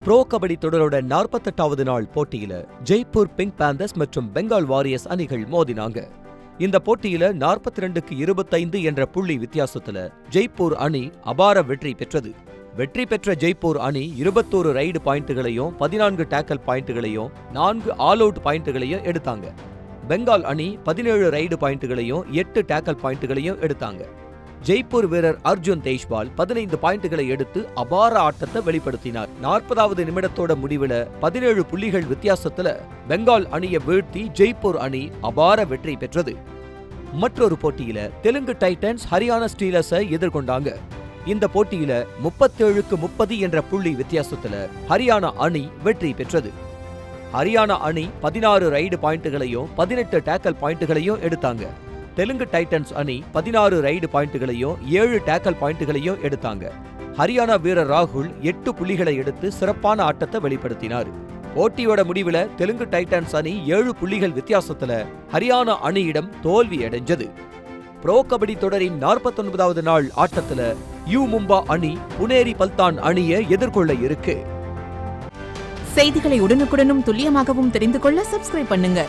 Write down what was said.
Bro kabaddi தொடரோட 48வது நாள் போட்டியில Jaipur pink panthers மற்றும் பெங்கால் வாரியர்ஸ் அணிகள் மோதினாங்க. இந்த போட்டியில 42க்கு 25 என்ற புள்ளி வித்தியாசத்துல ஜெய்ப்பூர் அணி அபார வெற்றி பெற்றது. வெற்றி பெற்ற ஜெய்ப்பூர் அணி 21 ரைடு பாயிண்ட்டுகளையும் 14 டேக்கல் பாயிண்ட்டுகளையும் 4 ஆல் அவுட் பாயிண்ட்டுகளையும் எடுத்தாங்க. பெங்கால் அணி 17 ரைடு பாயிண்ட்டுகளையும் 8 டேக்கல் பாயிண்ட்டுகளையும் எடுத்தாங்க. ஜெய்ப்பூர் வீரர் அர்ஜுன் தேஷ்வால் 15 பாயிண்ட்டுகளை எடுத்து அபார ஆட்டத்தை வெளிப்படுத்தினார். 40வது நிமிடத்தோட முடிவுல 17 புள்ளிகள் வித்தியாசத்துல பெங்கால் அணியை வீழ்த்தி ஜெய்ப்பூர் அணி அபார வெற்றி பெற்றது. மற்றொரு போட்டியில தெலுங்கு டைட்டன்ஸ் ஹரியானா ஸ்டீலர்ஸை எதிர்கொண்டாங்க. இந்த போட்டியில 37க்கு 30 என்ற புள்ளி வித்தியாசத்துல ஹரியானா அணி வெற்றி பெற்றது. ஹரியானா அணி 16 ரைடு பாயிண்ட்டுகளையும் 18 டேக்கல் பாயிண்ட்டுகளையும் எடுத்தாங்க. தெலுங்கு டைட்டன்ஸ் அணி 16 ரைடு பாயிண்ட்டுகளையும் 7 டேக்கல் பாயிண்ட்டுகளையும் எடுத்தாங்க. ஹரியானா வீரர் ராகுல் 8 புள்ளிகளை எடுத்து சிறப்பான ஆட்டத்தை வெளிப்படுத்தினார். போட்டியோட முடிவுல தெலுங்கு டைட்டன்ஸ் அணி 7 புள்ளிகள் வித்தியாசத்துல ஹரியானா அணியிடம் தோல்வி அடைஞ்சது. ப்ரோ கபடி தொடரின் 49வது நாள் ஆட்டத்துல யூ மும்பா அணி புனேரி பல்தான் அணியை எதிர்கொள்ள இருக்கு. செய்திகளை உடனுக்குடனும் துல்லியமாகவும் தெரிந்து கொள்ள சப்ஸ்கிரைப் பண்ணுங்க.